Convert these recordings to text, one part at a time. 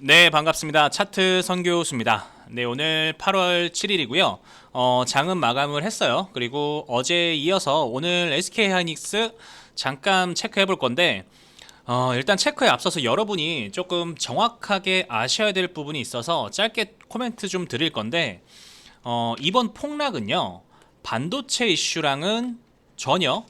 네, 반갑습니다. 차트 선교수입니다. 네, 오늘 8월 7일이고요. 장은 마감을 했어요. 그리고 어제 이어서 오늘 SK하이닉스 잠깐 체크해 볼 건데, 일단 체크에 앞서서 여러분이 조금 정확하게 아셔야 될 부분이 있어서 짧게 코멘트 좀 드릴 건데, 이번 폭락은요, 반도체 이슈랑은 전혀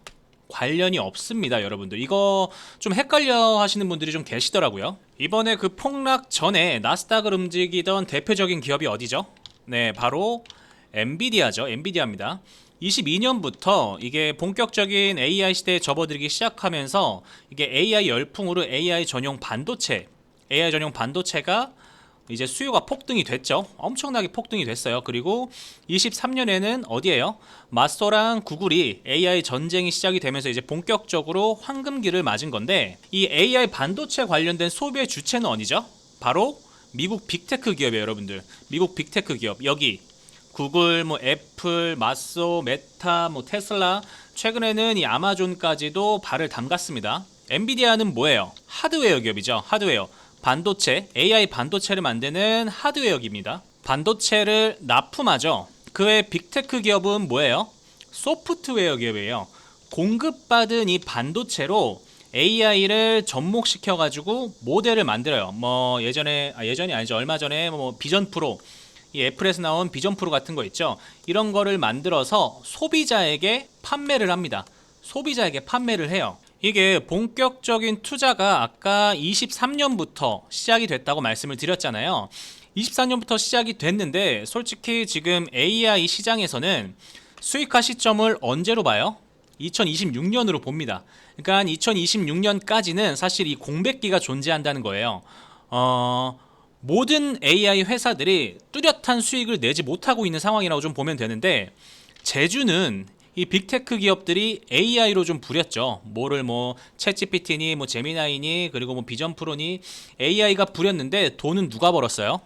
관련이 없습니다, 여러분들. 이거 좀 헷갈려 하시는 분들이 좀 계시더라고요. 이번에 그 폭락 전에 나스닥을 움직이던 대표적인 기업이 어디죠? 네, 바로 엔비디아죠. 엔비디아입니다. 22년부터 이게 본격적인 AI 시대에 접어들기 시작하면서 이게 AI 열풍으로 AI 전용 반도체가 이제 수요가 폭등이 됐죠. 엄청나게 폭등이 됐어요. 그리고 23년에는 어디에요? 마소랑 구글이 AI 전쟁이 시작이 되면서 이제 본격적으로 황금기를 맞은 건데, 이 AI 반도체 관련된 소비의 주체는 어디죠? 바로 미국 빅테크 기업이에요, 여러분들. 미국 빅테크 기업. 여기 구글, 뭐 애플, 마소, 메타, 뭐 테슬라, 최근에는 이 아마존까지도 발을 담갔습니다. 엔비디아는 뭐예요? 하드웨어 기업이죠. 하드웨어. 반도체, AI 반도체를 만드는 하드웨어 기업입니다. 반도체를 납품하죠. 그의 빅테크 기업은 뭐예요? 소프트웨어 기업이에요. 공급받은 이 반도체로 AI를 접목시켜 가지고 모델을 만들어요. 뭐 예전이 아니죠. 얼마 전에 뭐 비전 프로, 이 애플에서 나온 비전 프로 같은 거 있죠. 이런 거를 만들어서 소비자에게 판매를 합니다. 소비자에게 판매를 해요. 이게 본격적인 투자가 아까 23년부터 시작이 됐다고 말씀을 드렸잖아요. 24년부터 시작이 됐는데 솔직히 지금 AI 시장에서는 수익화 시점을 언제로 봐요? 2026년으로 봅니다. 그러니까 2026년까지는 사실 이 공백기가 존재한다는 거예요. 모든 AI 회사들이 뚜렷한 수익을 내지 못하고 있는 상황이라고 좀 보면 되는데, 제주는 이 빅테크 기업들이 AI로 좀 부렸죠. 뭐를 뭐 챗GPT니 뭐 제미나이니 그리고 뭐 비전 프로니 AI가 부렸는데 돈은 누가 벌었어요?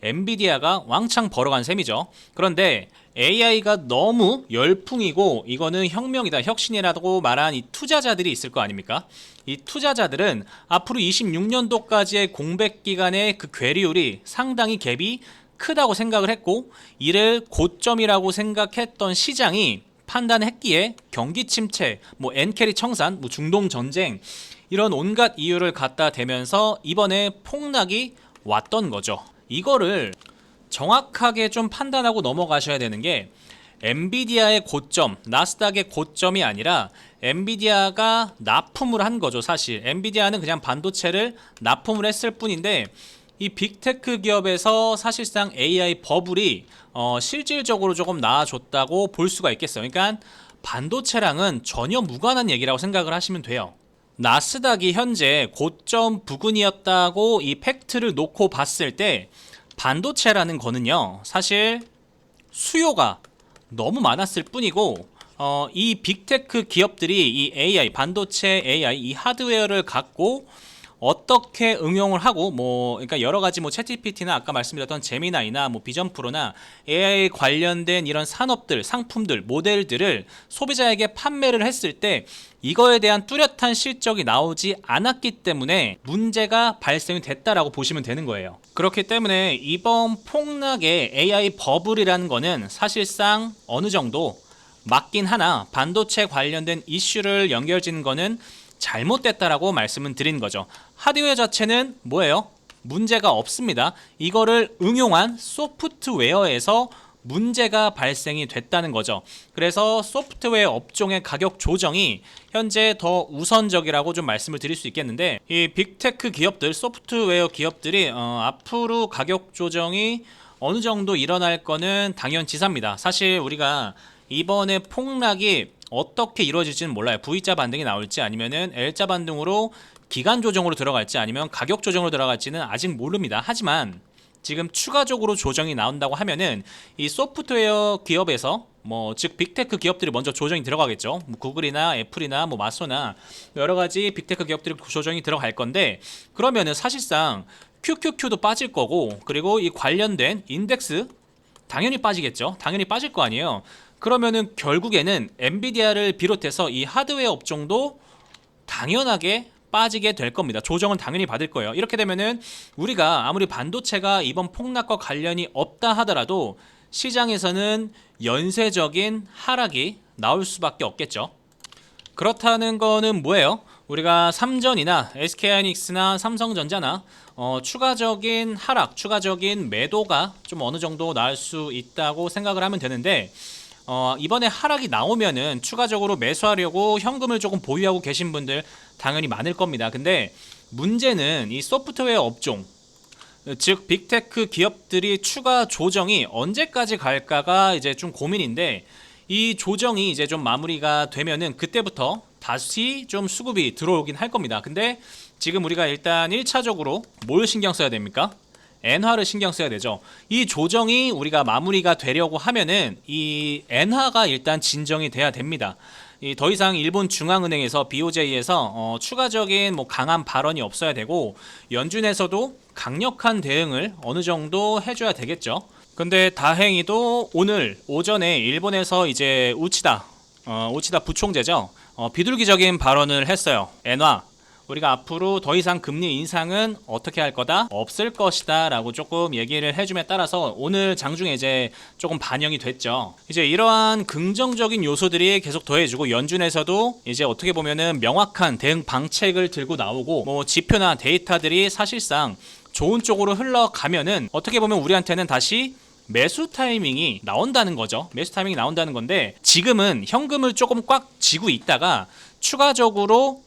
엔비디아가 왕창 벌어간 셈이죠. 그런데 AI가 너무 열풍이고 이거는 혁명이다, 혁신이라고 말한 이 투자자들이 있을 거 아닙니까? 이 투자자들은 앞으로 26년도까지의 공백 기간의 그 괴리율이 상당히 갭이 크다고 생각을 했고, 이를 고점이라고 생각했던 시장이 판단했기에 경기 침체, 뭐 엔캐리 청산, 뭐 중동 전쟁, 이런 온갖 이유를 갖다 대면서 이번에 폭락이 왔던 거죠. 이거를 정확하게 좀 판단하고 넘어가셔야 되는 게, 엔비디아의 고점, 나스닥의 고점이 아니라 엔비디아가 납품을 한 거죠. 사실 엔비디아는 그냥 반도체를 납품을 했을 뿐인데, 이 빅테크 기업에서 사실상 AI 버블이 실질적으로 조금 나아졌다고 볼 수가 있겠어요. 그러니까 반도체랑은 전혀 무관한 얘기라고 생각을 하시면 돼요. 나스닥이 현재 고점 부근이었다고 이 팩트를 놓고 봤을 때, 반도체라는 거는요, 사실 수요가 너무 많았을 뿐이고, 이 빅테크 기업들이 이 AI, 반도체 AI, 이 하드웨어를 갖고 어떻게 응용을 하고, 뭐 그러니까 여러 가지 뭐 챗GPT나 아까 말씀드렸던 제미나이나 뭐 비전 프로나 AI 관련된 이런 산업들, 상품들, 모델들을 소비자에게 판매를 했을 때 이거에 대한 뚜렷한 실적이 나오지 않았기 때문에 문제가 발생이 됐다라고 보시면 되는 거예요. 그렇기 때문에 이번 폭락의 AI 버블이라는 거는 사실상 어느 정도 맞긴 하나, 반도체 관련된 이슈를 연결짓는 거는 잘못됐다라고 말씀을 드린 거죠. 하드웨어 자체는 뭐예요? 문제가 없습니다. 이거를 응용한 소프트웨어에서 문제가 발생이 됐다는 거죠. 그래서 소프트웨어 업종의 가격 조정이 현재 더 우선적이라고 좀 말씀을 드릴 수 있겠는데, 이 빅테크 기업들, 소프트웨어 기업들이 앞으로 가격 조정이 어느 정도 일어날 거는 당연지사입니다. 사실 우리가 이번에 폭락이 어떻게 이루어질지는 몰라요. V자 반등이 나올지 아니면은 L자 반등으로 기간 조정으로 들어갈지 아니면 가격 조정으로 들어갈지는 아직 모릅니다. 하지만 지금 추가적으로 조정이 나온다고 하면은 이 소프트웨어 기업에서 뭐 즉 빅테크 기업들이 먼저 조정이 들어가겠죠. 뭐 구글이나 애플이나 뭐 마소나 여러 가지 빅테크 기업들이 조정이 들어갈 건데, 그러면은 사실상 QQQ도 빠질 거고, 그리고 이 관련된 인덱스 당연히 빠지겠죠. 당연히 빠질 거 아니에요. 그러면은 결국에는 엔비디아를 비롯해서 이 하드웨어 업종도 당연하게 빠지게 될 겁니다. 조정은 당연히 받을 거예요. 이렇게 되면은 우리가 아무리 반도체가 이번 폭락과 관련이 없다 하더라도 시장에서는 연쇄적인 하락이 나올 수밖에 없겠죠. 그렇다는 거는 뭐예요? 우리가 삼전이나 SK하이닉스나 삼성전자나 추가적인 하락, 추가적인 매도가 좀 어느 정도 나올 수 있다고 생각을 하면 되는데, 이번에 하락이 나오면은 추가적으로 매수하려고 현금을 조금 보유하고 계신 분들 당연히 많을 겁니다. 근데 문제는 이 소프트웨어 업종, 즉 빅테크 기업들이 추가 조정이 언제까지 갈까가 이제 좀 고민인데, 이 조정이 이제 좀 마무리가 되면은 그때부터 다시 좀 수급이 들어오긴 할 겁니다. 근데 지금 우리가 일단 1차적으로 뭘 신경 써야 됩니까? 엔화를 신경 써야 되죠. 이 조정이 우리가 마무리가 되려고 하면은 이 엔화가 일단 진정이 돼야 됩니다. 더 이상 일본 중앙은행에서 BOJ에서 추가적인 뭐 강한 발언이 없어야 되고, 연준에서도 강력한 대응을 어느 정도 해줘야 되겠죠. 근데 다행히도 오늘 오전에 일본에서 이제 우치다 부총재죠. 비둘기적인 발언을 했어요. 엔화, 우리가 앞으로 더 이상 금리 인상은 어떻게 할 거다? 없을 것이다 라고 조금 얘기를 해줌에 따라서 오늘 장중에 이제 조금 반영이 됐죠. 이제 이러한 긍정적인 요소들이 계속 더해지고, 연준에서도 이제 어떻게 보면은 명확한 대응 방책을 들고 나오고, 뭐 지표나 데이터들이 사실상 좋은 쪽으로 흘러가면은 어떻게 보면 우리한테는 다시 매수 타이밍이 나온다는 거죠. 매수 타이밍이 나온다는 건데, 지금은 현금을 조금 꽉 쥐고 있다가 추가적으로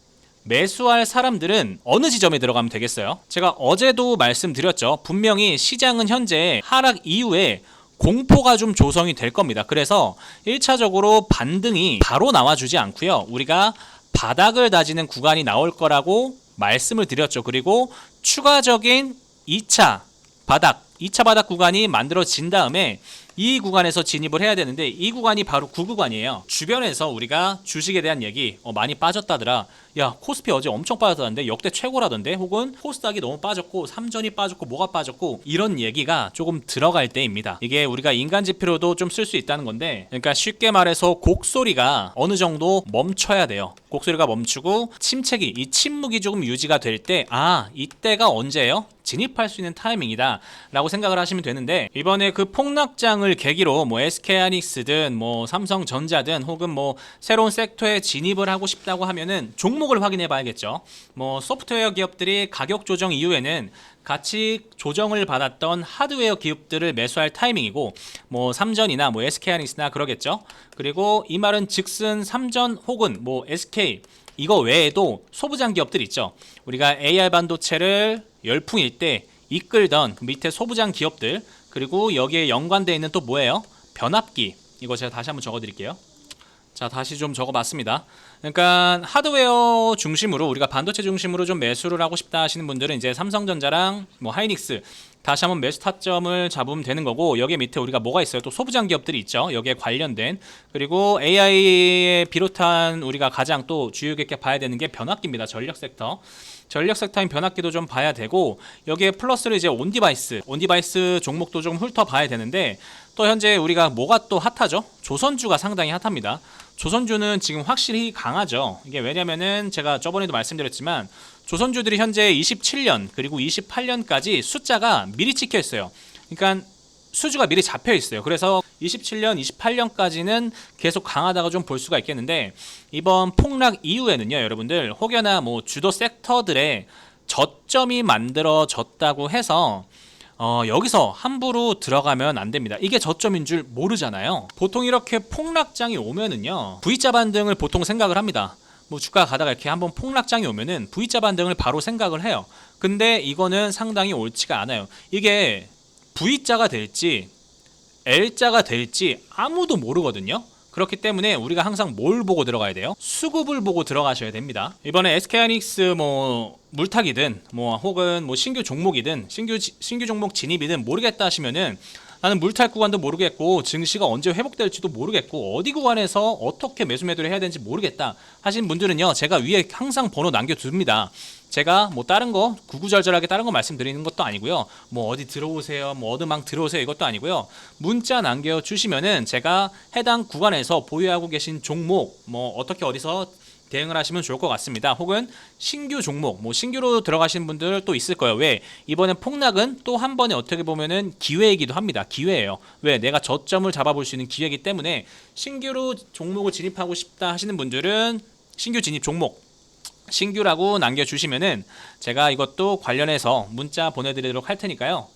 매수할 사람들은 어느 지점에 들어가면 되겠어요? 제가 어제도 말씀드렸죠. 분명히 시장은 현재 하락 이후에 공포가 좀 조성이 될 겁니다. 그래서 1차적으로 반등이 바로 나와주지 않고요. 우리가 바닥을 다지는 구간이 나올 거라고 말씀을 드렸죠. 그리고 추가적인 2차 바닥 구간이 만들어진 다음에 이 구간에서 진입을 해야 되는데, 이 구간이 바로 그 구간이에요. 주변에서 우리가 주식에 대한 얘기 많이 빠졌다더라, 야 코스피 어제 엄청 빠졌다던데, 역대 최고라던데, 혹은 코스닥이 너무 빠졌고 삼전이 빠졌고 뭐가 빠졌고, 이런 얘기가 조금 들어갈 때입니다. 이게 우리가 인간 지표로도 좀 쓸 수 있다는 건데, 그러니까 쉽게 말해서 곡소리가 어느 정도 멈춰야 돼요. 곡소리가 멈추고 침체기, 이 침묵이 조금 유지가 될 때, 이때가 언제예요? 진입할 수 있는 타이밍이다 라고 생각을 하시면 되는데, 이번에 그 폭락장을 계기로 뭐 SK하이닉스든 뭐 삼성전자든 혹은 뭐 새로운 섹터에 진입을 하고 싶다고 하면은 종목을 확인해 봐야겠죠. 뭐 소프트웨어 기업들이 가격 조정 이후에는 같이 조정을 받았던 하드웨어 기업들을 매수할 타이밍이고, 뭐 삼전이나 뭐 SK하이닉스나 그러겠죠. 그리고 이 말은 즉슨 삼전 혹은 뭐 SK, 이거 외에도 소부장 기업들 있죠. 우리가 AR 반도체를 열풍일 때 이끌던 그 밑에 소부장 기업들, 그리고 여기에 연관되어 있는 또 뭐예요? 변압기. 이거 제가 다시 한번 적어 드릴게요. 자, 다시 좀 적어봤습니다. 그러니까 하드웨어 중심으로, 우리가 반도체 중심으로 좀 매수를 하고 싶다 하시는 분들은 이제 삼성전자랑 뭐 하이닉스 다시 한번 매수 타점을 잡으면 되는 거고, 여기 밑에 우리가 뭐가 있어요? 또 소부장 기업들이 있죠. 여기에 관련된. 그리고 AI에 비롯한 우리가 가장 또 주요 깊게 봐야 되는 게 변압기입니다. 전력 섹터인 변압기도 좀 봐야 되고, 여기에 플러스로 이제 온디바이스 종목도 좀 훑어봐야 되는데, 또 현재 우리가 뭐가 또 핫하죠? 조선주가 상당히 핫합니다. 조선주는 지금 확실히 강하죠. 이게 왜냐면은 제가 저번에도 말씀드렸지만, 조선주들이 현재 27년 그리고 28년까지 숫자가 미리 찍혀 있어요. 그러니까 수주가 미리 잡혀 있어요. 그래서 27년, 28년까지는 계속 강하다고 좀 볼 수가 있겠는데, 이번 폭락 이후에는요, 여러분들 혹여나 뭐 주도 섹터들의 저점이 만들어졌다고 해서 여기서 함부로 들어가면 안 됩니다. 이게 저점인 줄 모르잖아요. 보통 이렇게 폭락장이 오면은요, V자 반등을 보통 생각을 합니다. 뭐 주가가 가다가 이렇게 한번 폭락장이 오면은 V자 반등을 바로 생각을 해요. 근데 이거는 상당히 옳지가 않아요. 이게 V자가 될지 L자가 될지 아무도 모르거든요. 그렇기 때문에 우리가 항상 뭘 보고 들어가야 돼요? 수급을 보고 들어가셔야 됩니다. 이번에 SK하이닉스 뭐 물타기든 뭐 혹은 뭐 신규 종목이든 신규 종목 진입이든 모르겠다 하시면은, 나는 물탈 구간도 모르겠고 증시가 언제 회복될지도 모르겠고 어디 구간에서 어떻게 매수 매도를 해야 되는지 모르겠다 하신 분들은요, 제가 위에 항상 번호 남겨둡니다. 제가 뭐 다른 거 구구절절하게 다른 거 말씀드리는 것도 아니고요, 뭐 어디 들어오세요, 뭐 어드망 들어오세요 이것도 아니고요, 문자 남겨주시면은 제가 해당 구간에서 보유하고 계신 종목, 뭐 어떻게 어디서 대응을 하시면 좋을 것 같습니다. 혹은 신규 종목, 뭐 신규로 들어가신 분들 또 있을 거예요. 왜? 이번에 폭락은 또 한 번에 어떻게 보면은 기회이기도 합니다. 기회예요. 왜? 내가 저점을 잡아볼 수 있는 기회이기 때문에 신규로 종목을 진입하고 싶다 하시는 분들은 신규 진입 종목 신규라고 남겨주시면은 제가 이것도 관련해서 문자 보내드리도록 할 테니까요.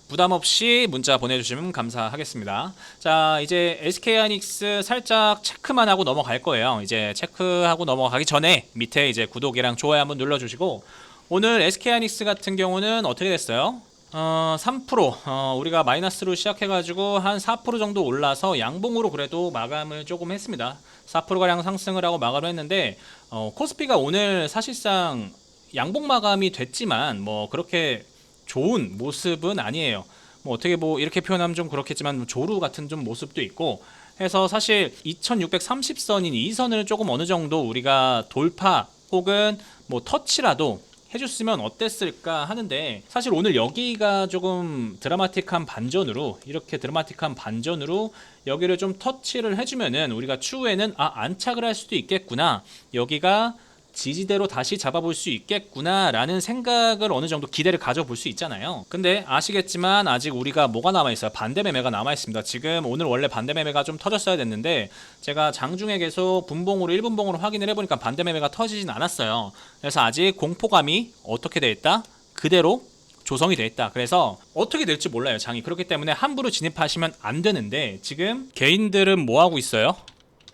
부담 없이 문자 보내주시면 감사하겠습니다. 자, 이제 SK하이닉스 살짝 체크만 하고 넘어갈 거예요. 이제 체크하고 넘어가기 전에 밑에 이제 구독이랑 좋아요 한번 눌러주시고, 오늘 SK하이닉스 같은 경우는 어떻게 됐어요? 3% 우리가 마이너스로 시작해가지고 한 4% 정도 올라서 양봉으로 그래도 마감을 조금 했습니다. 4%가량 상승을 하고 마감을 했는데 코스피가 오늘 사실상 양봉 마감이 됐지만 뭐 그렇게 좋은 모습은 아니에요. 뭐 어떻게 뭐 이렇게 표현하면 좀 그렇겠지만 조루 같은 좀 모습도 있고 해서 사실 2630선인 이 선을 조금 어느 정도 우리가 돌파 혹은 뭐 터치라도 해줬으면 어땠을까 하는데, 사실 오늘 여기가 조금 드라마틱한 반전으로, 이렇게 드라마틱한 반전으로 여기를 좀 터치를 해주면은 우리가 추후에는 안착을 할 수도 있겠구나, 여기가 지지대로 다시 잡아볼 수 있겠구나 라는 생각을 어느 정도 기대를 가져볼 수 있잖아요. 근데 아시겠지만 아직 우리가 뭐가 남아있어요? 반대 매매가 남아있습니다. 지금 오늘 원래 반대 매매가 좀 터졌어야 됐는데 제가 장중에 계속 분봉으로 1분봉으로 확인을 해보니까 반대 매매가 터지진 않았어요. 그래서 아직 공포감이 어떻게 돼 있다? 그대로 조성이 돼 있다. 그래서 어떻게 될지 몰라요, 장이. 그렇기 때문에 함부로 진입하시면 안 되는데, 지금 개인들은 뭐 하고 있어요?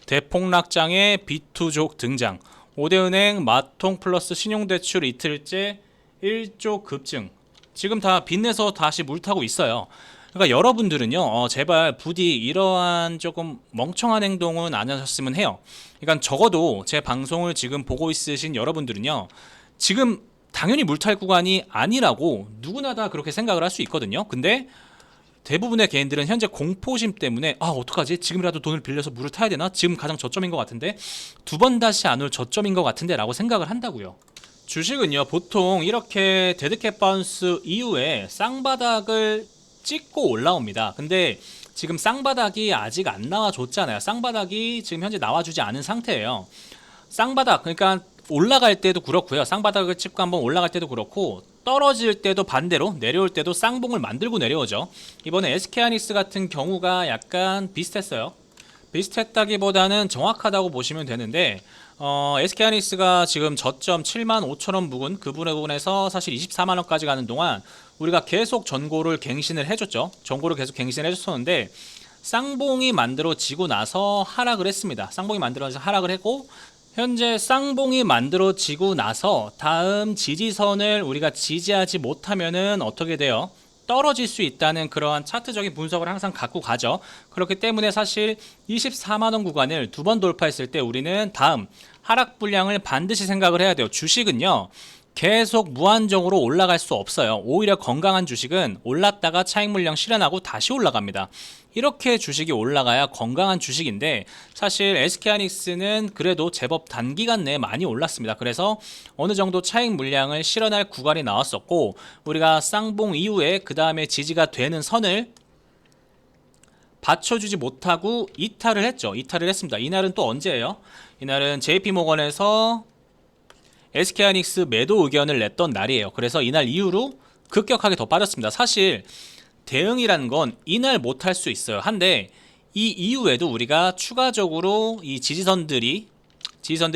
대폭락장의 비투족 등장, 5대은행 마통 플러스 신용대출 이틀째 1조 급증, 지금 다 빚내서 다시 물타고 있어요. 그러니까 여러분들은요, 제발 부디 이러한 조금 멍청한 행동은 안 하셨으면 해요. 그러니까 적어도 제 방송을 지금 보고 있으신 여러분들은요, 지금 당연히 물탈 구간이 아니라고 누구나 다 그렇게 생각을 할 수 있거든요. 근데 대부분의 개인들은 현재 공포심 때문에 어떡하지? 지금이라도 돈을 빌려서 물을 타야 되나? 지금 가장 저점인 것 같은데, 두 번 다시 안 올 저점인 것 같은데 라고 생각을 한다고요. 주식은요, 보통 이렇게 데드캣 바운스 이후에 쌍바닥을 찍고 올라옵니다. 근데 지금 쌍바닥이 아직 안 나와줬잖아요. 쌍바닥이 지금 현재 나와주지 않은 상태예요. 쌍바닥, 그러니까 올라갈 때도 그렇고요, 쌍바닥을 찍고 한번 올라갈 때도 그렇고, 떨어질 때도 반대로 내려올 때도 쌍봉을 만들고 내려오죠. 이번에 SK하이닉스 같은 경우가 약간 비슷했어요. 비슷했다기보다는 정확하다고 보시면 되는데, SK하이닉스가 지금 저점 75,000원 부근, 그 부분에서 사실 24만원까지 가는 동안 우리가 계속 전고를 갱신을 해줬죠. 전고를 계속 갱신을 해줬었는데 쌍봉이 만들어지고 나서 하락을 했습니다. 쌍봉이 만들어져서 하락을 했고, 현재 쌍봉이 만들어지고 나서 다음 지지선을 우리가 지지하지 못하면은 어떻게 돼요? 떨어질 수 있다는 그러한 차트적인 분석을 항상 갖고 가죠. 그렇기 때문에 사실 24만원 구간을 두 번 돌파했을 때 우리는 다음 하락 분량을 반드시 생각을 해야 돼요. 주식은요, 계속 무한정으로 올라갈 수 없어요. 오히려 건강한 주식은 올랐다가 차익 물량 실현하고 다시 올라갑니다. 이렇게 주식이 올라가야 건강한 주식인데, 사실 SK하이닉스는 그래도 제법 단기간 내에 많이 올랐습니다. 그래서 어느 정도 차익 물량을 실현할 구간이 나왔었고, 우리가 쌍봉 이후에 그 다음에 지지가 되는 선을 받쳐주지 못하고 이탈을 했죠. 이탈을 했습니다. 이날은 또 언제예요? 이날은 JP모건에서 SK하이닉스 매도 의견을 냈던 날이에요. 그래서 이날 이후로 급격하게 더 빠졌습니다. 사실 대응이라는 건 이날 못할 수 있어요. 한데 이 이후에도 우리가 추가적으로 이 지지선들이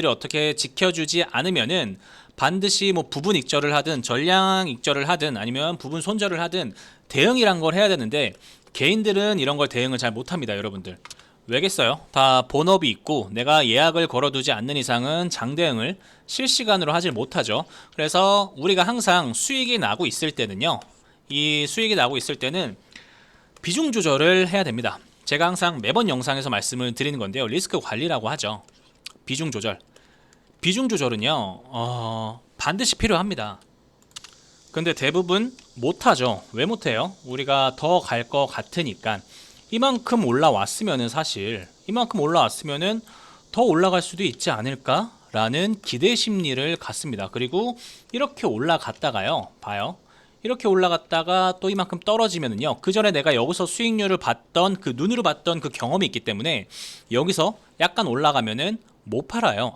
어떻게 지켜주지 않으면은 반드시 뭐 부분 익절을 하든 전량 익절을 하든 아니면 부분 손절을 하든 대응이란 걸 해야 되는데, 개인들은 이런 걸 대응을 잘 못합니다. 여러분들 왜겠어요? 다 본업이 있고 내가 예약을 걸어두지 않는 이상은 장대응을 실시간으로 하질 못하죠. 그래서 우리가 항상 수익이 나고 있을 때는요, 이 수익이 나고 있을 때는 비중 조절을 해야 됩니다. 제가 항상 매번 영상에서 말씀을 드리는 건데요, 리스크 관리라고 하죠. 비중 조절. 비중 조절은요, 반드시 필요합니다. 근데 대부분 못하죠. 왜 못해요? 우리가 더 갈 것 같으니까. 이만큼 올라왔으면은 사실 이만큼 올라왔으면은 더 올라갈 수도 있지 않을까 라는 기대 심리를 갖습니다. 그리고 이렇게 올라갔다가요, 봐요, 이렇게 올라갔다가 또 이만큼 떨어지면은요, 그 전에 내가 여기서 수익률을 봤던 그 눈으로 봤던 그 경험이 있기 때문에 여기서 약간 올라가면은 못 팔아요.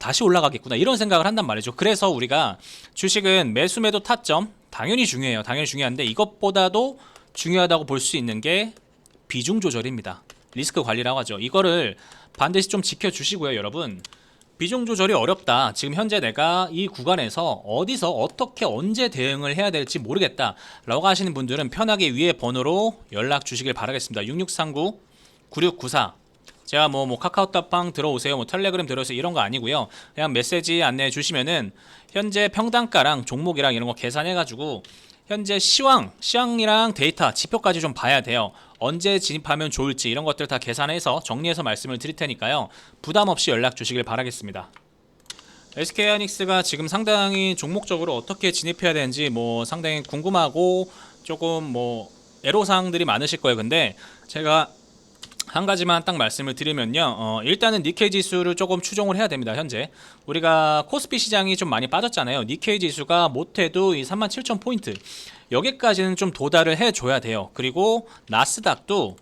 다시 올라가겠구나 이런 생각을 한단 말이죠. 그래서 우리가 주식은 매수 매도 타점 당연히 중요해요. 당연히 중요한데 이것보다도 중요하다고 볼 수 있는 게 비중 조절입니다. 리스크 관리라고 하죠. 이거를 반드시 좀 지켜주시고요, 여러분. 비중 조절이 어렵다. 지금 현재 내가 이 구간에서 어디서 어떻게 언제 대응을 해야 될지 모르겠다 라고 하시는 분들은 편하게 위에 번호로 연락 주시길 바라겠습니다. 6639-9694. 제가 뭐 카카오톡방 들어오세요, 뭐 텔레그램 들어오세요 이런 거 아니고요. 그냥 메시지 안내해 주시면은 현재 평단가랑 종목이랑 이런 거 계산해가지고 현재 시황이랑 데이터, 지표까지 좀 봐야 돼요. 언제 진입하면 좋을지 이런 것들 다 계산해서 정리해서 말씀을 드릴 테니까요. 부담 없이 연락 주시길 바라겠습니다. SK하이닉스가 지금 상당히 종목적으로 어떻게 진입해야 되는지 뭐 상당히 궁금하고 조금 뭐 애로사항들이 많으실 거예요. 근데 제가 한 가지만 딱 말씀을 드리면요. 일단은 니케이 지수를 조금 추종을 해야 됩니다. 현재 우리가 코스피 시장이 좀 많이 빠졌잖아요. 니케이 지수가 못해도 이 37,000포인트 여기까지는 좀 도달을 해줘야 돼요. 그리고 나스닥도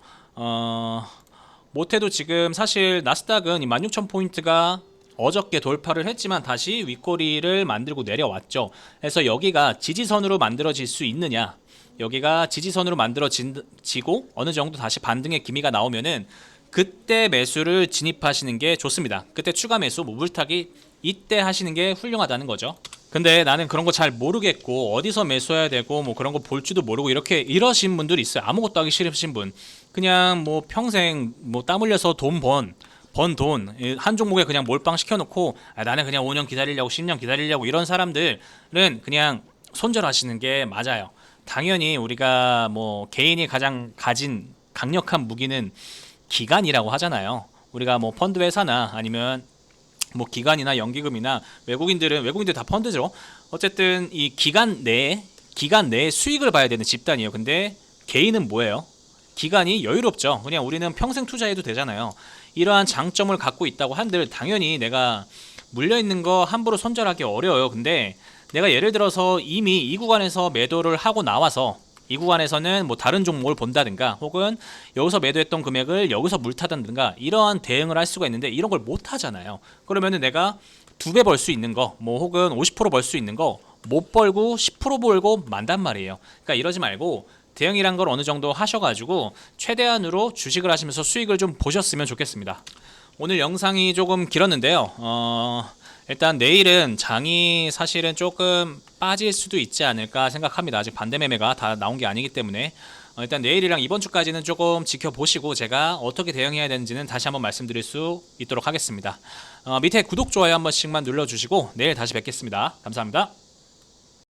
못해도 지금 사실 나스닥은 이 16,000포인트가 어저께 돌파를 했지만 다시 윗꼬리를 만들고 내려왔죠. 그래서 여기가 지지선으로 만들어질 수 있느냐, 여기가 지지선으로 만들어지고 어느 정도 다시 반등의 기미가 나오면은 그때 매수를 진입하시는 게 좋습니다. 그때 추가 매수, 물타기 이때 하시는 게 훌륭하다는 거죠. 근데 나는 그런 거 잘 모르겠고 어디서 매수해야 되고 뭐 그런 거 볼 줄도 모르고 이러신 분들이 있어요. 아무것도 하기 싫으신 분, 그냥 뭐 평생 뭐 땀 흘려서 번 돈 한 종목에 그냥 몰빵 시켜놓고 나는 그냥 5년 기다리려고 10년 기다리려고 이런 사람들은 그냥 손절하시는 게 맞아요. 당연히 우리가 뭐 개인이 가장 가진 강력한 무기는 기간이라고 하잖아요. 우리가 뭐 펀드 회사나 아니면 뭐 기관이나 연기금이나 외국인들 다 펀드죠. 어쨌든 이 기간 내에 수익을 봐야 되는 집단이에요. 근데 개인은 뭐예요? 기간이 여유롭죠. 그냥 우리는 평생 투자해도 되잖아요. 이러한 장점을 갖고 있다고 한들 당연히 내가 물려있는 거 함부로 손절하기 어려워요. 근데 내가 예를 들어서 이미 이 구간에서 매도를 하고 나와서 이 구간에서는 뭐 다른 종목을 본다든가 혹은 여기서 매도했던 금액을 여기서 물타든가 이러한 대응을 할 수가 있는데 이런 걸 못 하잖아요. 그러면은 내가 2배 벌 수 있는 거 뭐 혹은 50% 벌 수 있는 거 못 벌고 10% 벌고 만단 말이에요. 그러니까 이러지 말고 대응이란 걸 어느 정도 하셔가지고 최대한으로 주식을 하시면서 수익을 좀 보셨으면 좋겠습니다. 오늘 영상이 조금 길었는데요. 일단 내일은 장이 사실은 조금 빠질 수도 있지 않을까 생각합니다. 아직 반대 매매가 다 나온 게 아니기 때문에 일단 내일이랑 이번 주까지는 조금 지켜보시고 제가 어떻게 대응해야 되는지는 다시 한번 말씀드릴 수 있도록 하겠습니다. 밑에 구독, 좋아요 한 번씩만 눌러주시고 내일 다시 뵙겠습니다. 감사합니다.